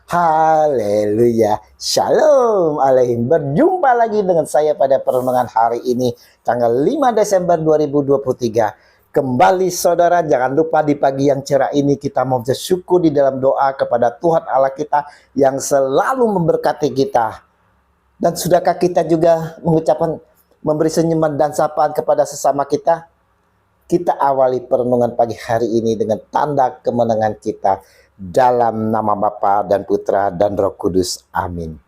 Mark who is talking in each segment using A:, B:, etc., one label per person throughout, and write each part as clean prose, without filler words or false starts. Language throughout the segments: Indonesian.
A: Haleluya, Shalom Aleihim. Berjumpa lagi dengan saya pada perenungan hari ini, tanggal 5 Desember 2023. Kembali saudara, jangan lupa di pagi yang cerah ini kita mau bersyukur di dalam doa kepada Tuhan Allah kita yang selalu memberkati kita. Dan sudahkah kita juga mengucapkan, memberi senyuman dan sapaan kepada sesama kita? Kita awali perenungan pagi hari ini dengan tanda kemenangan kita. Dalam nama Bapa dan Putra dan Roh Kudus. Amin.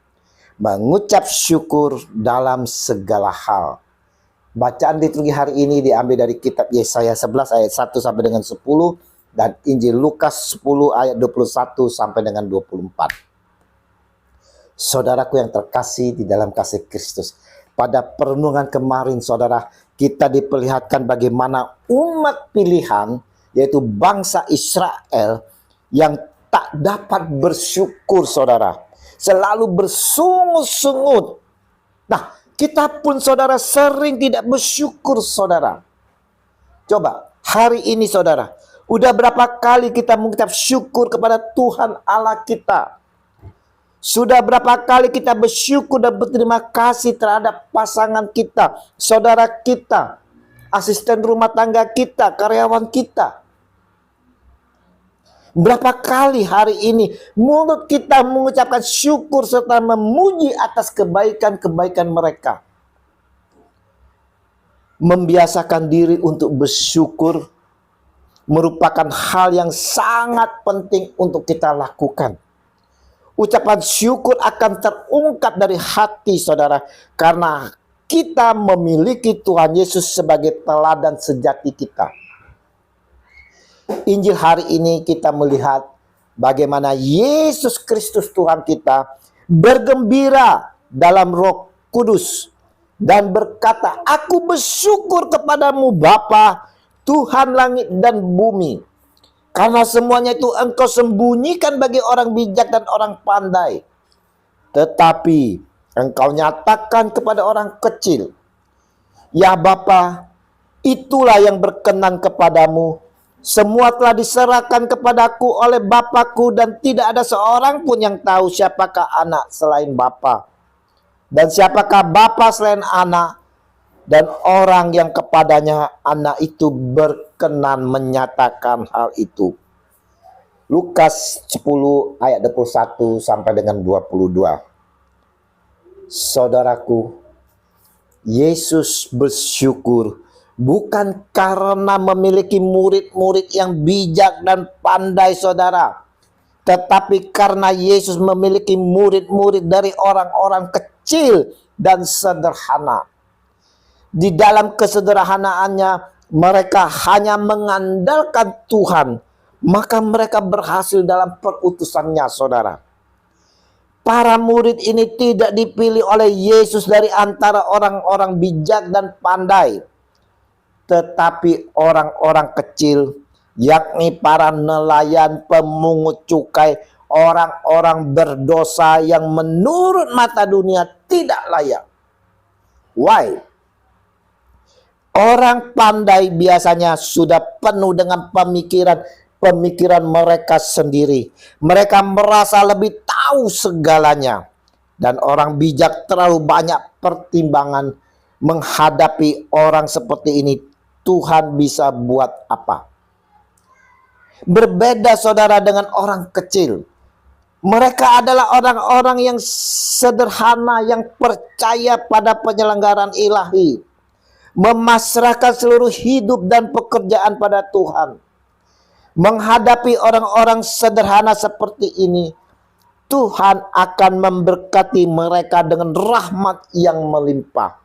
A: Mengucap syukur dalam segala hal. Bacaan liturgi hari ini diambil dari kitab Yesaya 11 ayat 1 sampai dengan 10 dan Injil Lukas 10 ayat 21 sampai dengan 24. Saudaraku yang terkasih di dalam kasih Kristus, pada perenungan kemarin saudara, kita diperlihatkan bagaimana umat pilihan, yaitu bangsa Israel, yang tak dapat bersyukur saudara, selalu bersungut-sungut. Nah, kita pun saudara sering tidak bersyukur saudara. Coba hari ini saudara, udah berapa kali kita mengucap syukur kepada Tuhan Allah kita? Sudah berapa kali kita bersyukur dan berterima kasih terhadap pasangan kita, saudara kita, asisten rumah tangga kita, karyawan kita? Berapa kali hari ini mulut kita mengucapkan syukur serta memuji atas kebaikan-kebaikan mereka? Membiasakan diri untuk bersyukur merupakan hal yang sangat penting untuk kita lakukan. Ucapan syukur akan terungkap dari hati saudara, karena kita memiliki Tuhan Yesus sebagai teladan sejati kita. Injil hari ini kita melihat bagaimana Yesus Kristus Tuhan kita bergembira dalam Roh Kudus dan berkata, "Aku bersyukur kepadamu Bapa, Tuhan langit dan bumi, karena semuanya itu Engkau sembunyikan bagi orang bijak dan orang pandai, tetapi Engkau nyatakan kepada orang kecil. Ya Bapa, itulah yang berkenan kepadamu. Semua telah diserahkan kepadaku oleh Bapakku, dan tidak ada seorang pun yang tahu siapakah anak selain Bapa, dan siapakah Bapa selain anak, dan orang yang kepadanya anak itu berkenan menyatakan hal itu." Lukas 10 ayat 21 sampai dengan 22. Saudaraku, Yesus bersyukur bukan karena memiliki murid-murid yang bijak dan pandai saudara, tetapi karena Yesus memiliki murid-murid dari orang-orang kecil dan sederhana. Di dalam kesederhanaannya mereka hanya mengandalkan Tuhan, maka mereka berhasil dalam perutusannya saudara. Para murid ini tidak dipilih oleh Yesus dari antara orang-orang bijak dan pandai, tetapi orang-orang kecil, yakni para nelayan, pemungut cukai, orang-orang berdosa yang menurut mata dunia tidak layak. Why? Orang pandai biasanya sudah penuh dengan pemikiran mereka sendiri. Mereka merasa lebih tahu segalanya. Dan orang bijak terlalu banyak pertimbangan. Menghadapi orang seperti ini, Tuhan bisa buat apa? Berbeda saudara dengan orang kecil. Mereka adalah orang-orang yang sederhana, yang percaya pada penyelenggaraan ilahi, memasrahkan seluruh hidup dan pekerjaan pada Tuhan. Menghadapi orang-orang sederhana seperti ini, Tuhan akan memberkati mereka dengan rahmat yang melimpah.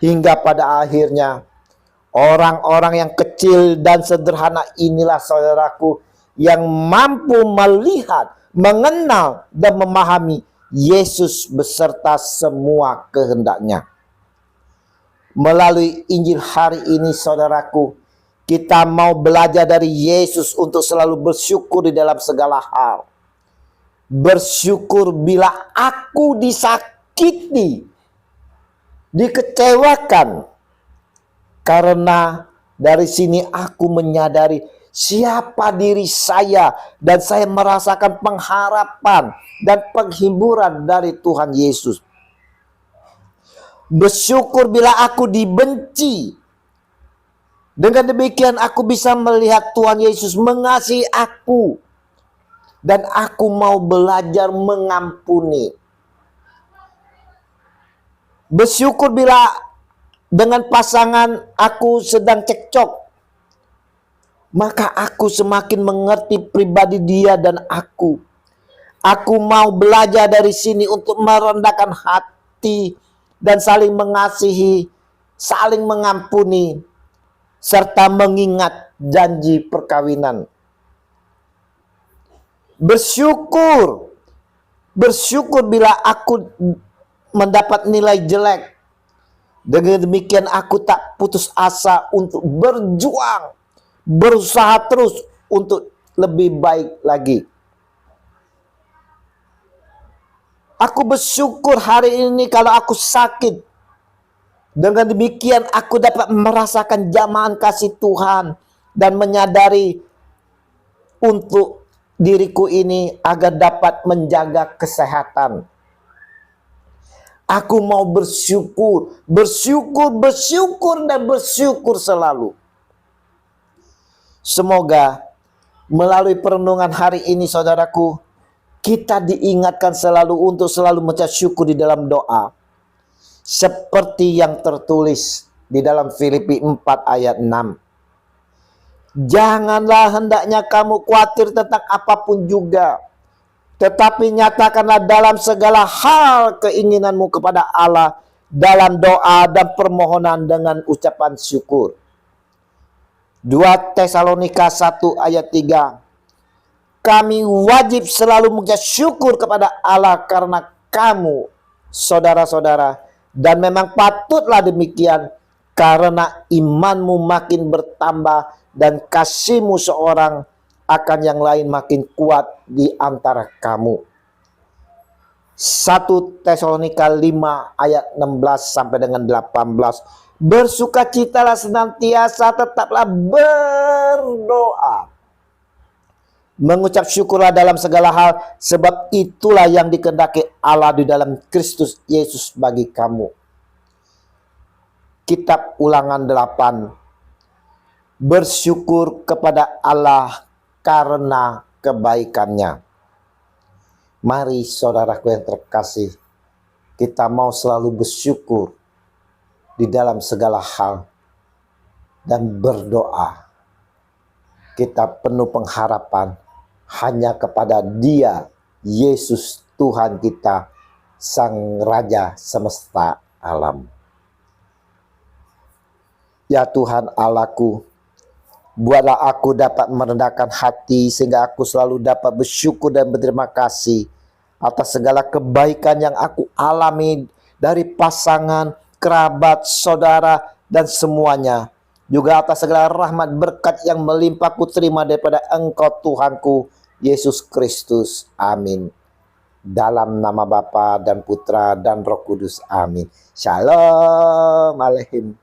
A: Hingga pada akhirnya, orang-orang yang kecil dan sederhana inilah saudaraku yang mampu melihat, mengenal dan memahami Yesus beserta semua kehendaknya. Melalui Injil hari ini saudaraku, kita mau belajar dari Yesus untuk selalu bersyukur di dalam segala hal. Bersyukur bila aku disakiti, dikecewakan, karena dari sini aku menyadari siapa diri saya, dan saya merasakan pengharapan dan penghiburan dari Tuhan Yesus. Bersyukur bila aku dibenci. Dengan demikian aku bisa melihat Tuhan Yesus mengasihi aku, dan aku mau belajar mengampuni. Bersyukur bila dengan pasangan aku sedang cekcok, maka aku semakin mengerti pribadi dia dan aku. Aku mau belajar dari sini untuk merendahkan hati dan saling mengasihi, saling mengampuni, serta mengingat janji perkawinan. Bersyukur bila aku mendapat nilai jelek. Dengan demikian aku tak putus asa untuk berjuang, berusaha terus untuk lebih baik lagi. Aku bersyukur hari ini kalau aku sakit. Dengan demikian aku dapat merasakan jamahan kasih Tuhan dan menyadari untuk diriku ini agar dapat menjaga kesehatan. Aku mau bersyukur dan bersyukur selalu. Semoga melalui perenungan hari ini, saudaraku, kita diingatkan selalu untuk selalu mengucap syukur di dalam doa. Seperti yang tertulis di dalam Filipi 4 ayat 6. Janganlah hendaknya kamu khawatir tentang apapun juga, tetapi nyatakanlah dalam segala hal keinginanmu kepada Allah dalam doa dan permohonan dengan ucapan syukur. 2 Tesalonika 1 ayat 3. Kami wajib selalu mengucap syukur kepada Allah karena kamu, saudara-saudara, dan memang patutlah demikian, karena imanmu makin bertambah dan kasihmu seorang akan yang lain makin kuat di antara kamu. 1 Tesalonika 5 ayat 16 sampai dengan 18. Bersukacitalah senantiasa, tetaplah berdoa. Mengucap syukurlah dalam segala hal, sebab itulah yang dikehendaki Allah di dalam Kristus Yesus bagi kamu. Kitab Ulangan 8. Bersyukur kepada Allah karena kebaikannya. Mari saudaraku yang terkasih, kita mau selalu bersyukur di dalam segala hal dan berdoa. Kita penuh pengharapan hanya kepada Dia, Yesus Tuhan kita, Sang Raja semesta alam. Ya Tuhan Allahku, buatlah aku dapat merendahkan hati sehingga aku selalu dapat bersyukur dan berterima kasih atas segala kebaikan yang aku alami dari pasangan, kerabat, saudara, dan semuanya. Juga atas segala rahmat berkat yang melimpah ku terima daripada Engkau Tuhanku, Yesus Kristus. Amin. Dalam nama Bapa dan Putra dan Roh Kudus. Amin. Shalom Aleichem.